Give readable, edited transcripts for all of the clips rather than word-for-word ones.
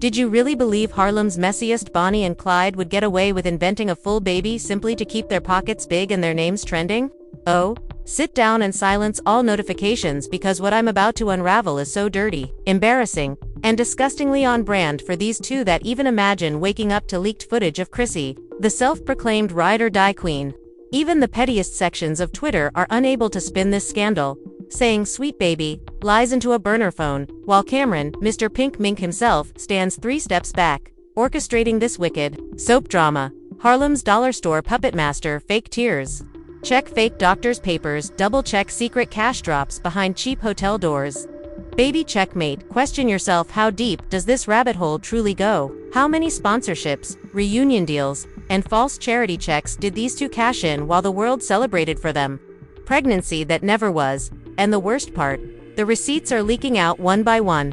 Did you really believe Harlem's messiest Bonnie and Clyde would get away with inventing a full baby simply to keep their pockets big and their names trending? Oh, sit down and silence all notifications because what I'm about to unravel is so dirty, embarrassing, and disgustingly on brand for these two that even imagine waking up to leaked footage of Chrissy, the self-proclaimed ride-or-die queen. Even the pettiest sections of Twitter are unable to spin this scandal, saying "sweet baby" lies into a burner phone, while Cam'ron, Mr. Pink Mink himself, stands 3 steps back, orchestrating this wicked soap drama. Harlem's dollar store puppet master fake tears. Check fake doctor's papers, double-check secret cash drops behind cheap hotel doors. Baby checkmate, question yourself, how deep does this rabbit hole truly go? How many sponsorships, reunion deals, and false charity checks did these two cash in while the world celebrated for them? Pregnancy that never was, and the worst part, the receipts are leaking out one by one.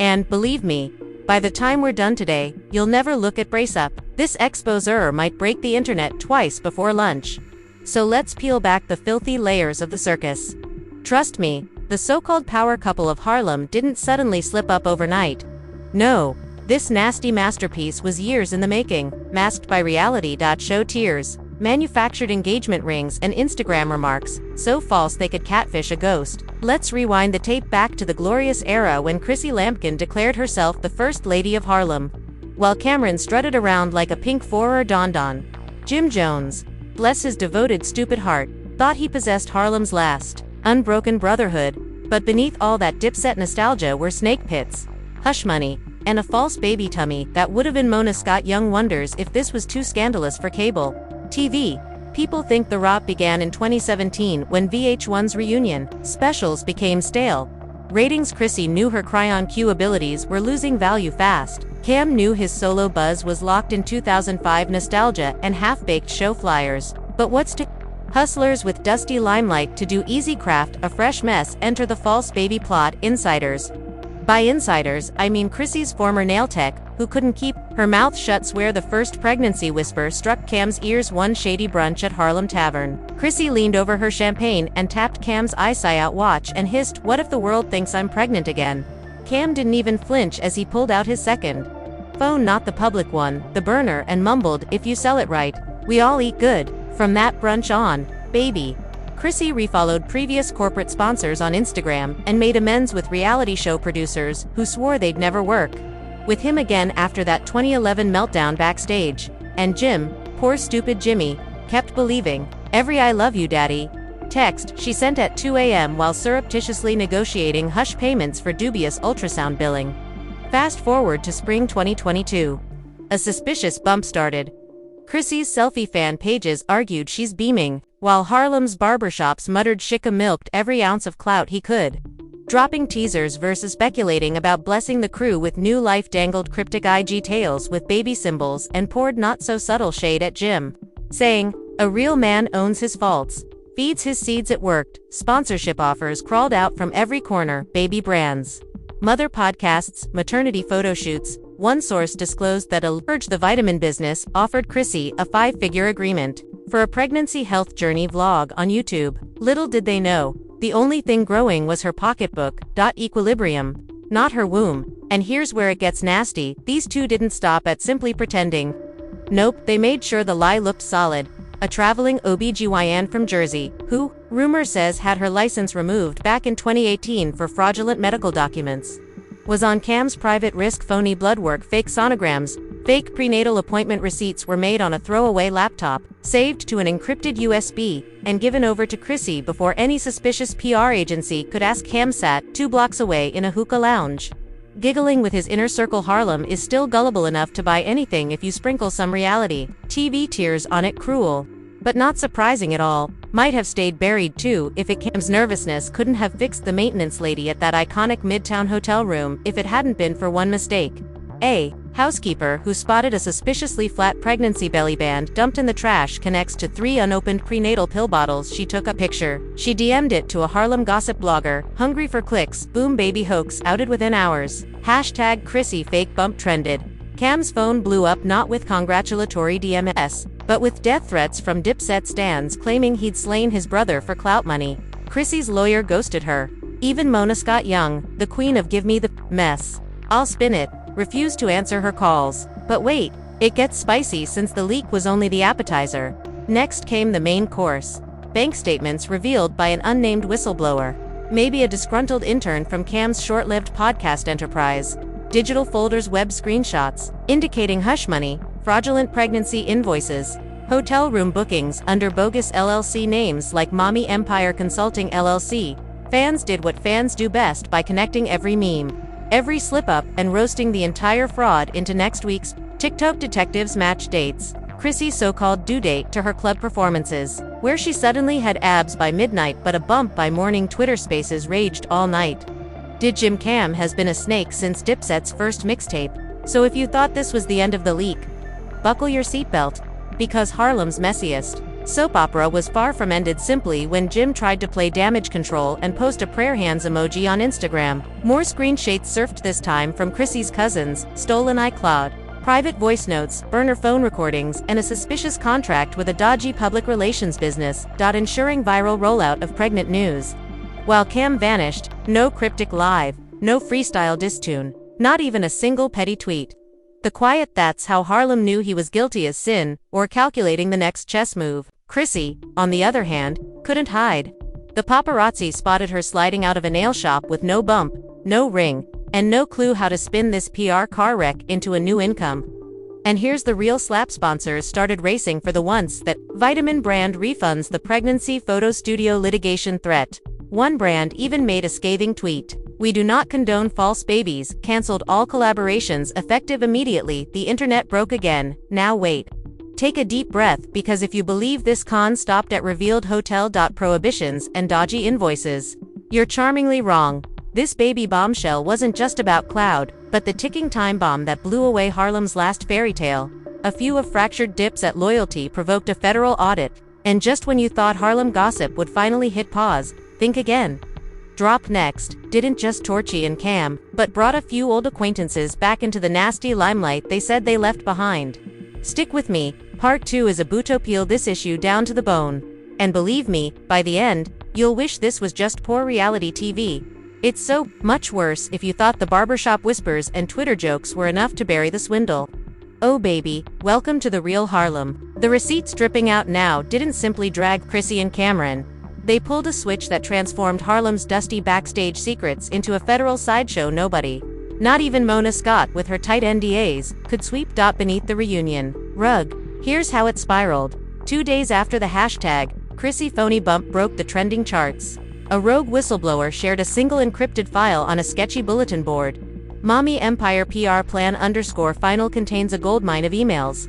And, believe me, by the time we're done today, you'll never look at Brace Up. This exposure might break the internet twice before lunch. So let's peel back the filthy layers of the circus. Trust me, the so-called power couple of Harlem didn't suddenly slip up overnight. No, this nasty masterpiece was years in the making, masked by reality.show tears, manufactured engagement rings and Instagram remarks, so false they could catfish a ghost. Let's rewind the tape back to the glorious era when Chrissy Lampkin declared herself the First Lady of Harlem, while Cam'ron strutted around like a pink four-or don-don. Jim Jones, bless his devoted stupid heart, thought he possessed Harlem's last, unbroken brotherhood, but beneath all that Dipset nostalgia were snake pits, hush money, and a false baby tummy that would have been Mona Scott Young wonders if this was too scandalous for cable TV. People think the rot began in 2017 when VH1's reunion specials became stale. Ratings. Chrissy knew her cry-on-cue abilities were losing value fast. Cam knew his solo buzz was locked in 2005 nostalgia and half-baked show flyers. But what's to hustlers with dusty limelight to do easy craft a fresh mess enter the false baby plot. Insiders. By insiders, I mean Chrissy's former nail tech, who couldn't keep her mouth shut, swear the first pregnancy whisper struck Cam's ears one shady brunch at Harlem Tavern. Chrissy leaned over her champagne and tapped Cam's eyesight watch and hissed, "What if the world thinks I'm pregnant again?" Cam didn't even flinch as he pulled out his second phone, not the public one, the burner, and mumbled, "If you sell it right, we all eat good." From that brunch on, baby. Chrissy refollowed previous corporate sponsors on Instagram and made amends with reality show producers who swore they'd never work with him again after that 2011 meltdown backstage. And Jim, poor stupid Jimmy, kept believing every "I love you, daddy" text she sent at 2 a.m. while surreptitiously negotiating hush payments for dubious ultrasound billing. Fast forward to spring 2022. A suspicious bump started. Chrissy's selfie fan pages argued she's beaming, while Harlem's barbershops muttered Shika milked every ounce of clout he could, dropping teasers versus speculating about blessing the crew with new life, dangled cryptic IG tales with baby symbols, and poured not-so-subtle shade at Jim, saying, "A real man owns his faults, feeds his seeds." It worked. Sponsorship offers crawled out from every corner, baby brands, mother podcasts, maternity photo shoots. One source disclosed that Urge the Vitamin business offered Chrissy a 5-figure agreement for a pregnancy health journey vlog on YouTube. Little did they know, the only thing growing was her pocketbook. Equilibrium, not her womb. And here's where it gets nasty, these two didn't stop at simply pretending. Nope, they made sure the lie looked solid. A traveling OBGYN from Jersey, who, rumor says, had her license removed back in 2018 for fraudulent medical documents, was on Cam's private risk. Phony blood work, fake sonograms, fake prenatal appointment receipts were made on a throwaway laptop, saved to an encrypted USB, and given over to Chrissy before any suspicious PR agency could ask. Cam sat 2 blocks away in a hookah lounge, giggling with his inner circle. Harlem is still gullible enough to buy anything if you sprinkle some reality TV tears on it. Cruel, but not surprising at all. Might have stayed buried too if it Cam's nervousness couldn't have fixed the maintenance lady at that iconic Midtown hotel room if it hadn't been for one mistake. A housekeeper who spotted a suspiciously flat pregnancy belly band dumped in the trash connects to 3 unopened prenatal pill bottles. She took a picture. She DM'd it to a Harlem gossip blogger, hungry for clicks. Boom, baby hoax outed within hours. Hashtag Chrissy fake bump trended. Cam's phone blew up not with congratulatory DMS, but with death threats from Dipset stans claiming he'd slain his brother for clout money. Chrissy's lawyer ghosted her. Even Mona Scott Young, the queen of "Give Me the Mess, I'll Spin It," refused to answer her calls. But wait, it gets spicy since the leak was only the appetizer. Next came the main course. Bank statements revealed by an unnamed whistleblower. Maybe a disgruntled intern from Cam's short-lived podcast enterprise. Digital folders web screenshots, indicating hush money, fraudulent pregnancy invoices, hotel room bookings under bogus LLC names like Mommy Empire Consulting LLC. Fans did what fans do best by connecting every meme, every slip-up, and roasting the entire fraud into next week's TikTok detectives match dates. Chrissy's so-called due date to her club performances, where she suddenly had abs by midnight but a bump by morning. Twitter Spaces raged all night. Did Jim Cam has been a snake since Dipset's first mixtape, so if you thought this was the end of the leak, buckle your seatbelt, because Harlem's messiest soap opera was far from ended simply when Jim tried to play damage control and post a prayer hands emoji on Instagram. More screenshots surfaced, this time from Chrissy's cousins, stolen iCloud, private voice notes, burner phone recordings, and a suspicious contract with a dodgy public relations business, ensuring viral rollout of pregnant news. While Cam vanished, no cryptic live, no freestyle diss tune, not even a single petty tweet. The quiet "that's how Harlem knew he was guilty as sin," or calculating the next chess move. Chrissy, on the other hand, couldn't hide. The paparazzi spotted her sliding out of a nail shop with no bump, no ring, and no clue how to spin this PR car wreck into a new income. And here's the real slap: sponsors started racing for the once that vitamin brand refunds the pregnancy photo studio litigation threat. One brand even made a scathing tweet: "We do not condone false babies, canceled all collaborations effective immediately." The internet broke again. Now wait. Take a deep breath, because if you believe this con stopped at revealed hotel prohibitions and dodgy invoices, you're charmingly wrong. This baby bombshell wasn't just about cloud, but the ticking time bomb that blew away Harlem's last fairy tale. A few of fractured dips at loyalty provoked a federal audit, and just when you thought Harlem gossip would finally hit pause, think again. Drop Next didn't just torchy and Cam, but brought a few old acquaintances back into the nasty limelight they said they left behind. Stick with me, part 2 is about to peel this issue down to the bone. And believe me, by the end, you'll wish this was just poor reality TV. It's so much worse if you thought the barbershop whispers and Twitter jokes were enough to bury the swindle. Oh baby, welcome to the real Harlem. The receipts dripping out now didn't simply drag Chrissy and Cam'ron. They pulled a switch that transformed Harlem's dusty backstage secrets into a federal sideshow nobody, not even Mona Scott with her tight NDAs, could sweep. Beneath the reunion rug, here's how it spiraled. 2 days after the hashtag Chrissy phony bump broke the trending charts, a rogue whistleblower shared a single encrypted file on a sketchy bulletin board. Mommy Empire PR plan _final contains a goldmine of emails,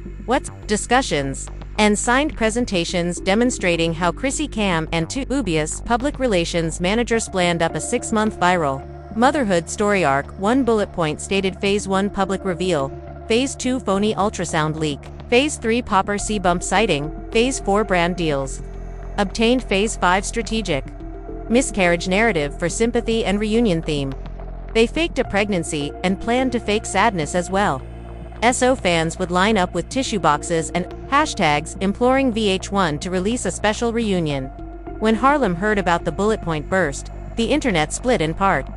discussions, and signed presentations demonstrating how Chrissy Cam and two dubious public relations managers planned up a 6-month viral motherhood story arc. One bullet point stated Phase 1 public reveal, Phase 2 phony ultrasound leak, Phase 3 popper C-bump sighting, Phase 4 brand deals. Obtained Phase 5 strategic miscarriage narrative for sympathy and reunion theme. They faked a pregnancy and planned to fake sadness as well. SO fans would line up with tissue boxes and hashtags imploring VH1 to release a special reunion. When Harlem heard about the bullet point burst, the internet split in part.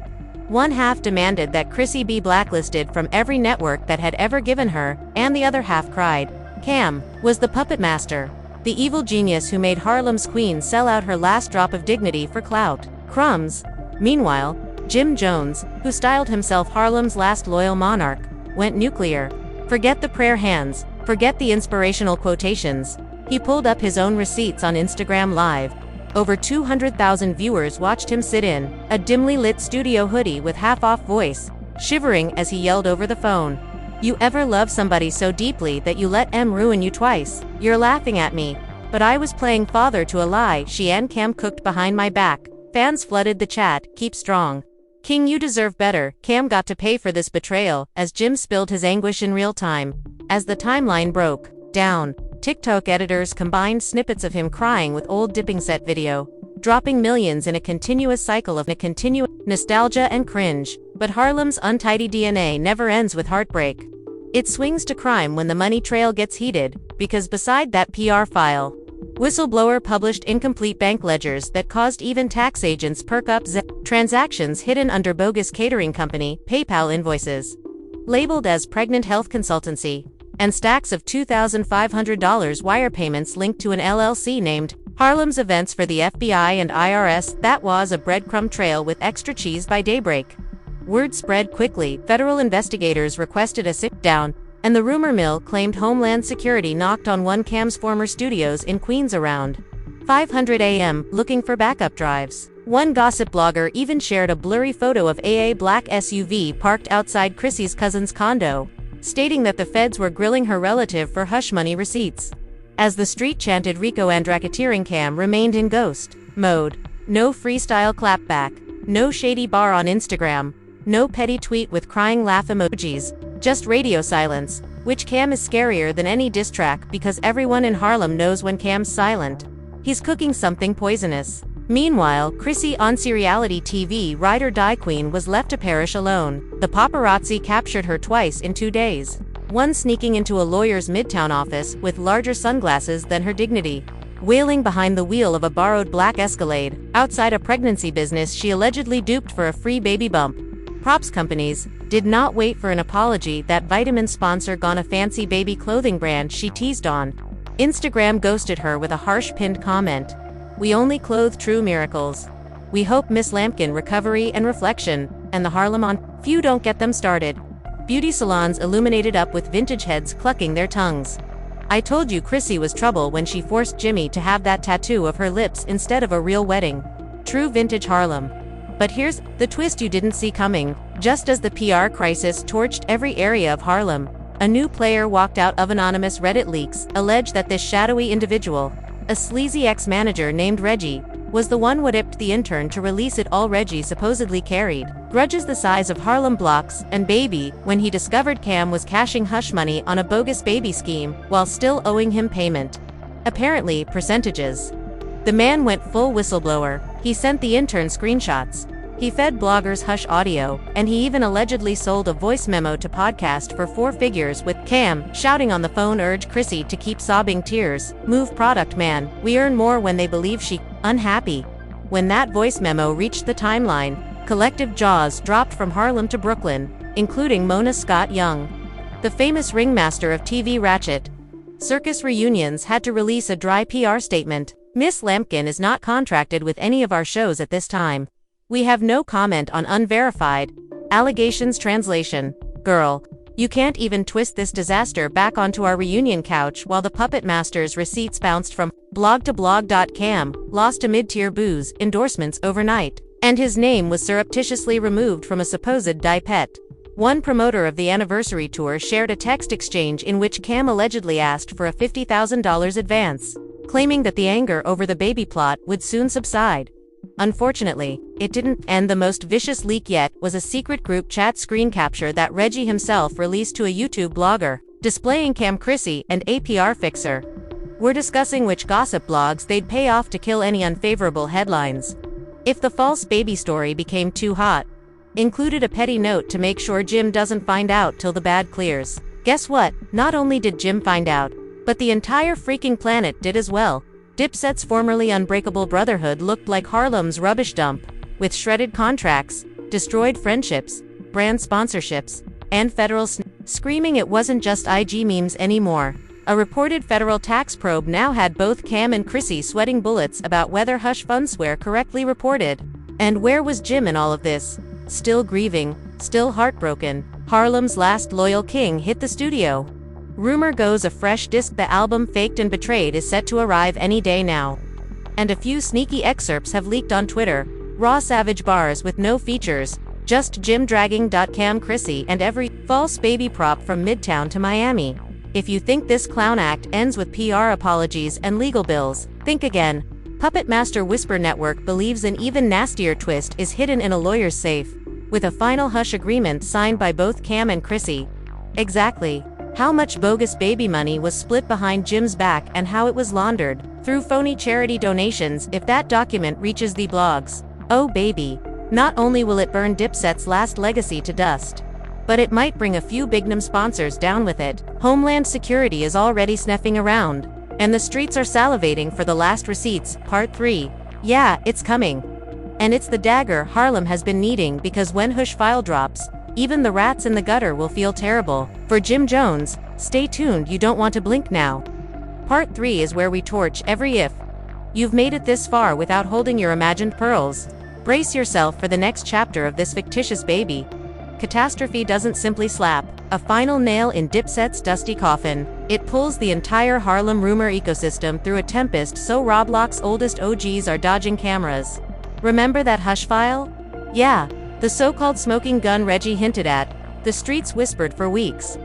One half demanded that Chrissy be blacklisted from every network that had ever given her, and the other half cried, Cam was the puppet master, the evil genius who made Harlem's queen sell out her last drop of dignity for clout. Crumbs. Meanwhile, Jim Jones, who styled himself Harlem's last loyal monarch, went nuclear. Forget the prayer hands, forget the inspirational quotations. He pulled up his own receipts on Instagram Live. Over 200,000 viewers watched him sit in a dimly lit studio hoodie with half-off voice, shivering as he yelled over the phone. You ever love somebody so deeply that you let them ruin you twice? You're laughing at me, but I was playing father to a lie she and Cam cooked behind my back. Fans flooded the chat, keep strong. King, you deserve better. Cam got to pay for this betrayal, as Jim spilled his anguish in real time. As the timeline broke down, TikTok editors combined snippets of him crying with old dipping set video, dropping millions in a continuous cycle of nostalgia and cringe. But Harlem's untidy DNA never ends with heartbreak. It swings to crime when the money trail gets heated, because beside that PR file, whistleblower published incomplete bank ledgers that caused even tax agents perk up. Transactions hidden under bogus catering company PayPal invoices. labeled as pregnant health consultancy, and stacks of $2,500 wire payments linked to an LLC named Harlem's Events for the FBI and IRS. That was a breadcrumb trail with extra cheese by daybreak. Word spread quickly, federal investigators requested a sit-down, and the rumor mill claimed Homeland Security knocked on one Cam's former studios in Queens around 5:00 a.m. looking for backup drives. One gossip blogger even shared a blurry photo of a black SUV parked outside Chrissy's cousin's condo, stating that the feds were grilling her relative for hush money receipts. As the street chanted Rico and racketeering, Cam remained in ghost mode. No freestyle clapback, no shady bar on Instagram, no petty tweet with crying laugh emojis, just radio silence, which Cam is scarier than any diss track because everyone in Harlem knows when Cam's silent, he's cooking something poisonous. Meanwhile, Chrissy on reality TV Ride or Die Queen was left to perish alone. The paparazzi captured her twice in 2 days. One sneaking into a lawyer's Midtown office with larger sunglasses than her dignity, wailing behind the wheel of a borrowed black Escalade, outside a pregnancy business she allegedly duped for a free baby bump. Props companies did not wait for an apology. That vitamin sponsor gone a fancy baby clothing brand she teased on Instagram ghosted her with a harsh pinned comment. "We only clothe true miracles. We hope Miss Lampkin recovery and reflection." And the Harlem on few don't get them started. Beauty salons illuminated up with vintage heads clucking their tongues. I told you Chrissy was trouble when she forced Jimmy to have that tattoo of her lips instead of a real wedding. True vintage Harlem. But here's the twist you didn't see coming. Just as the PR crisis torched every area of Harlem, a new player walked out of anonymous Reddit leaks, alleged that this shadowy individual, a sleazy ex-manager named Reggie, was the one who tipped the intern to release it all. Reggie supposedly carried grudges the size of Harlem blocks and baby when he discovered Cam was cashing hush money on a bogus baby scheme while still owing him payment. Apparently, percentages. The man went full whistleblower. He sent the intern screenshots. He fed bloggers hush audio, and he even allegedly sold a voice memo to podcast for 4 figures with Cam shouting on the phone urge Chrissy to keep sobbing tears. Move product man, we earn more when they believe she unhappy. When that voice memo reached the timeline, collective jaws dropped from Harlem to Brooklyn, including Mona Scott Young. The famous ringmaster of TV Ratchet Circus reunions had to release a dry PR statement. Miss Lampkin is not contracted with any of our shows at this time. We have no comment on unverified allegations. Translation: Girl, you can't even twist this disaster back onto our reunion couch while the puppet master's receipts bounced from blog to blog.cam, lost to mid-tier booze endorsements overnight, and his name was surreptitiously removed from a supposed die pet. One promoter of the anniversary tour shared a text exchange in which Cam allegedly asked for a $50,000 advance, claiming that the anger over the baby plot would soon subside. Unfortunately, it didn't, and the most vicious leak yet was a secret group chat screen capture that Reggie himself released to a YouTube blogger, displaying Cam, Chrissy, and a PR fixer were discussing which gossip blogs they'd pay off to kill any unfavorable headlines if the false baby story became too hot. Included a petty note to make sure Jim doesn't find out till the bad clears. Guess what? Not only did Jim find out, but the entire freaking planet did as well. Dipset's formerly unbreakable brotherhood looked like Harlem's rubbish dump, with shredded contracts, destroyed friendships, brand sponsorships, and federal screaming it wasn't just IG memes anymore. A reported federal tax probe now had both Cam and Chrissy sweating bullets about whether hush funds were correctly reported. And where was Jim in all of this? Still grieving, still heartbroken, Harlem's last loyal king hit the studio. Rumor goes a fresh disc, the album Faked and Betrayed, is set to arrive any day now. And a few sneaky excerpts have leaked on Twitter. Raw savage bars with no features, just Jim dragging Cam, Chrissy, and every false baby prop from Midtown to Miami. If you think this clown act ends with PR apologies and legal bills, think again. Puppet Master Whisper Network believes an even nastier twist is hidden in a lawyer's safe, with a final hush agreement signed by both Cam and Chrissy. Exactly how much bogus baby money was split behind Jim's back and how it was laundered through phony charity donations if that document reaches the blogs. Oh baby, not only will it burn Dipset's last legacy to dust, but it might bring a few big-name sponsors down with it. Homeland Security is already sniffing around, and the streets are salivating for the last receipts. Part 3. Yeah, it's coming. And it's the dagger Harlem has been needing, because when Hush file drops, Even the rats in the gutter will feel terrible. For Jim Jones, stay tuned, you don't want to blink now. Part 3 is where we torch every if you've made it this far without holding your imagined pearls. Brace yourself for the next chapter of this fictitious baby. Catastrophe doesn't simply slap a final nail in Dipset's dusty coffin. It pulls the entire Harlem rumor ecosystem through a tempest so Roblox's oldest OGs are dodging cameras. Remember that hush file? Yeah, the so-called smoking gun Reggie hinted at. The streets whispered for weeks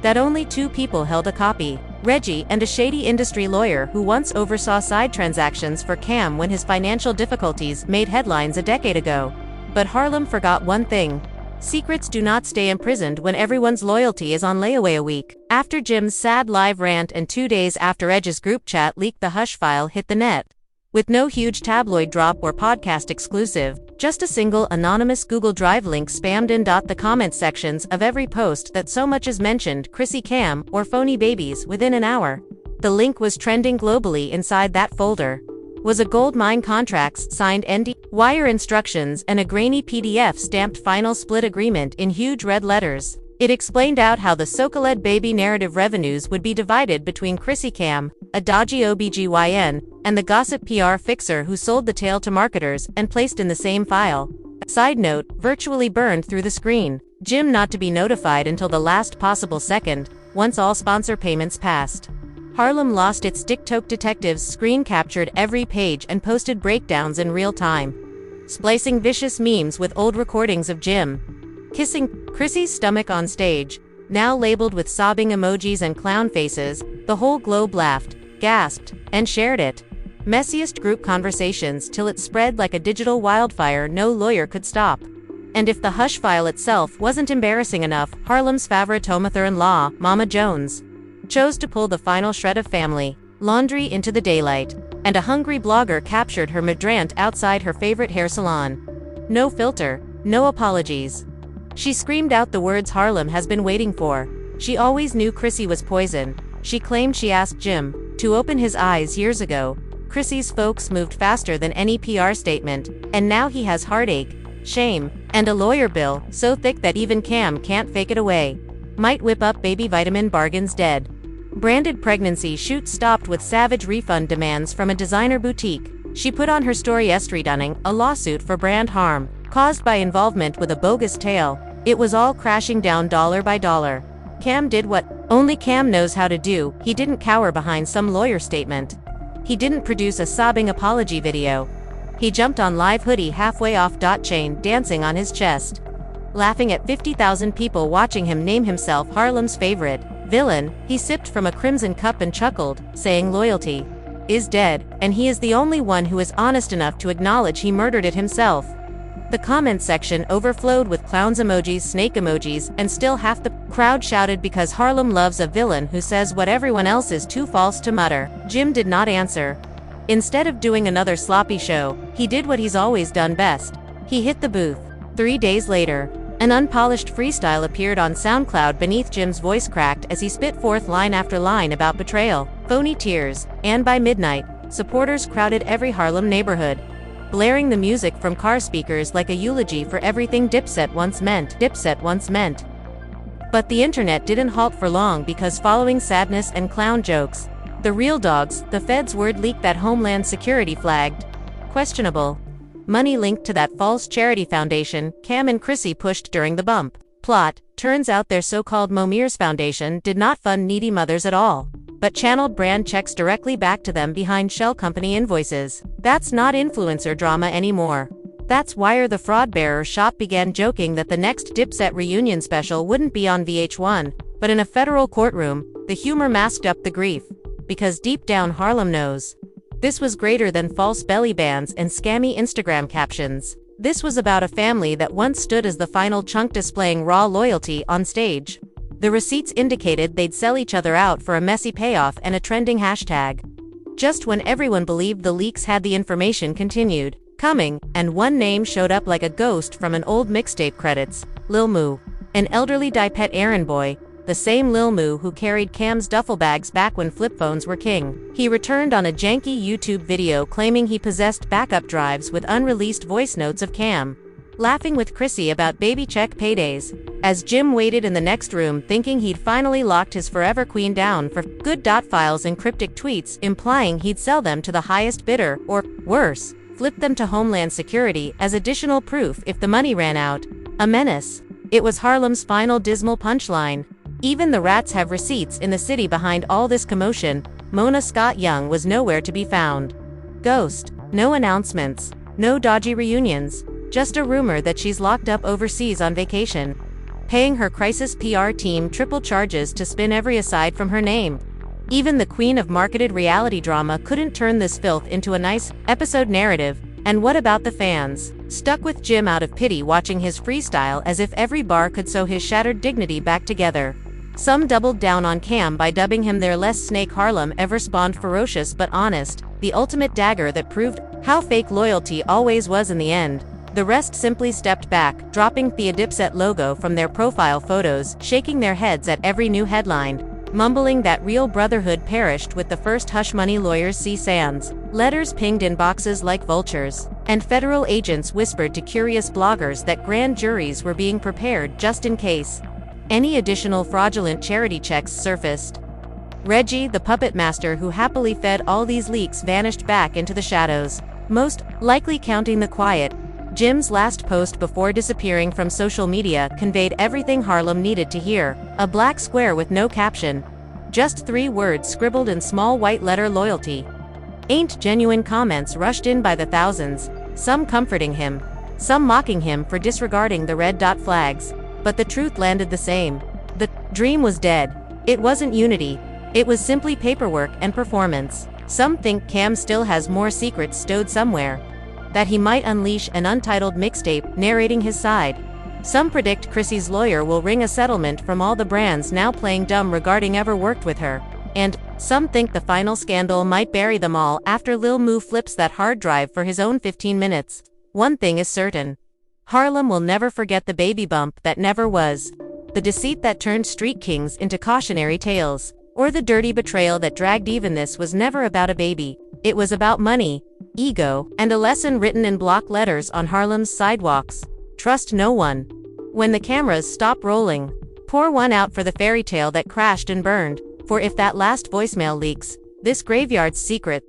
that only 2 people held a copy. Reggie and a shady industry lawyer who once oversaw side transactions for Cam when his financial difficulties made headlines a decade ago. But Harlem forgot one thing. Secrets do not stay imprisoned when everyone's loyalty is on layaway a week. After Jim's sad live rant and 2 days after Edge's group chat leaked, the hush file hit the net. With no huge tabloid drop or podcast exclusive, just a single anonymous Google Drive link spammed in the comment sections of every post that so much as mentioned Chrissy Cam or phony babies within an hour. The link was trending globally. Inside that folder was a gold mine, contracts signed, wire instructions, and a grainy PDF stamped final split agreement in huge red letters. It explained out how the so-called baby narrative revenues would be divided between Chrissy Cam, a dodgy OBGYN, and the gossip PR fixer who sold the tale to marketers and placed in the same file. Side note, virtually burned through the screen. Jim not to be notified until the last possible second, once all sponsor payments passed. Harlem lost its TikTok detectives screen captured every page and posted breakdowns in real time, splicing vicious memes with old recordings of Jim kissing Chrissy's stomach on stage. Now labeled with sobbing emojis and clown faces, the whole globe laughed, gasped, and shared it. Messiest group conversations till it spread like a digital wildfire no lawyer could stop. And if the hush file itself wasn't embarrassing enough, Harlem's favorite mother-in-law, Mama Jones, chose to pull the final shred of family laundry into the daylight, and a hungry blogger captured her midrant outside her favorite hair salon. No filter, no apologies. She screamed out the words Harlem has been waiting for. She always knew Chrissy was poison. She claimed she asked Jim to open his eyes years ago. Chrissy's folks moved faster than any PR statement, and now he has heartache, shame, and a lawyer bill so thick that even Cam can't fake it away. Might whip up baby vitamin bargains dead. Branded pregnancy shoot stopped with savage refund demands from a designer boutique. She put on her story running a lawsuit for brand harm caused by involvement with a bogus tale. It was all crashing down dollar by dollar. Cam did what only Cam knows how to do. He didn't cower behind some lawyer statement. He didn't produce a sobbing apology video. He jumped on live hoodie halfway off chain, dancing on his chest, laughing at 50,000 people watching him name himself Harlem's favorite villain. He sipped from a crimson cup and chuckled, saying loyalty is dead, and he is the only one who is honest enough to acknowledge he murdered it himself. The comment section overflowed with clowns emojis, snake emojis, and still half the crowd shouted because Harlem loves a villain who says what everyone else is too false to mutter. Jim did not answer. Instead of doing another sloppy show, he did what he's always done best. He hit the booth. 3 days later, an unpolished freestyle appeared on SoundCloud beneath Jim's voice cracked as he spit forth line after line about betrayal, phony tears, and by midnight, supporters crowded every Harlem neighborhood, blaring the music from car speakers like a eulogy for everything Dipset once meant. But the internet didn't halt for long, because following sadness and clown jokes, the real dogs, the Fed's word leaked that Homeland Security flagged questionable money linked to that false charity foundation Cam and Chrissy pushed during the bump plot. Turns out their so-called Momir's Foundation did not fund needy mothers at all, but channeled brand checks directly back to them behind shell company invoices. That's not influencer drama anymore. That's Wire. The fraud bearer shop began joking that the next Dipset reunion special wouldn't be on VH1, but in a federal courtroom. The humor masked up the grief, because deep down Harlem knows this was greater than false belly bands and scammy Instagram captions. This was about a family that once stood as the final chunk, displaying raw loyalty on stage. The receipts indicated they'd sell each other out for a messy payoff and a trending hashtag. Just when everyone believed the leaks had the information continued coming, and one name showed up like a ghost from an old mixtape credits: Lil Moo, an elderly die-pet errand boy, the same Lil Moo who carried Cam's duffel bags back when flip phones were king. He returned on a janky YouTube video claiming he possessed backup drives with unreleased voice notes of Cam. laughing with Chrissy about baby check paydays, as Jim waited in the next room thinking he'd finally locked his forever queen down for good. Files and cryptic tweets implying he'd sell them to the highest bidder, or, worse, flip them to Homeland Security as additional proof if the money ran out. A menace. It was Harlem's final dismal punchline. Even the rats have receipts in the city. Behind all this commotion, Mona Scott Young was nowhere to be found. Ghost. No announcements. No dodgy reunions. Just a rumor that she's locked up overseas on vacation, paying her crisis PR team triple charges to spin every aside from her name. Even the queen of marketed reality drama couldn't turn this filth into a nice episode narrative. And what about the fans? Stuck with Jim out of pity, watching his freestyle as if every bar could sew his shattered dignity back together. Some doubled down on Cam by dubbing him their less snake. Harlem ever spawned ferocious but honest, the ultimate dagger that proved how fake loyalty always was in the end. The rest simply stepped back, dropping the Dipset logo from their profile photos, shaking their heads at every new headline, mumbling that real brotherhood perished with the first hush money lawyers see sans. Letters pinged in boxes like vultures, and federal agents whispered to curious bloggers that grand juries were being prepared just in case any additional fraudulent charity checks surfaced. Reggie, the puppet master who happily fed all these leaks, vanished back into the shadows, most likely counting the quiet. Jim's last post before disappearing from social media conveyed everything Harlem needed to hear: a black square with no caption. Just 3 words scribbled in small white letter: loyalty. Ain't genuine comments rushed in by the thousands, some comforting him, some mocking him for disregarding the red dot flags. But the truth landed the same. The dream was dead. It wasn't unity. It was simply paperwork and performance. Some think Cam still has more secrets stowed somewhere, that he might unleash an untitled mixtape narrating his side. Some predict Chrissy's lawyer will wring a settlement from all the brands now playing dumb regarding ever worked with her. And some think the final scandal might bury them all after Lil Moo flips that hard drive for his own 15 minutes. One thing is certain: Harlem will never forget the baby bump that never was, the deceit that turned street kings into cautionary tales, or the dirty betrayal that dragged even. This was never about a baby. It was about money, ego, and a lesson written in block letters on Harlem's sidewalks: trust no one. When the cameras stop rolling, pour one out for the fairy tale that crashed and burned. For if that last voicemail leaks, this graveyard's secret,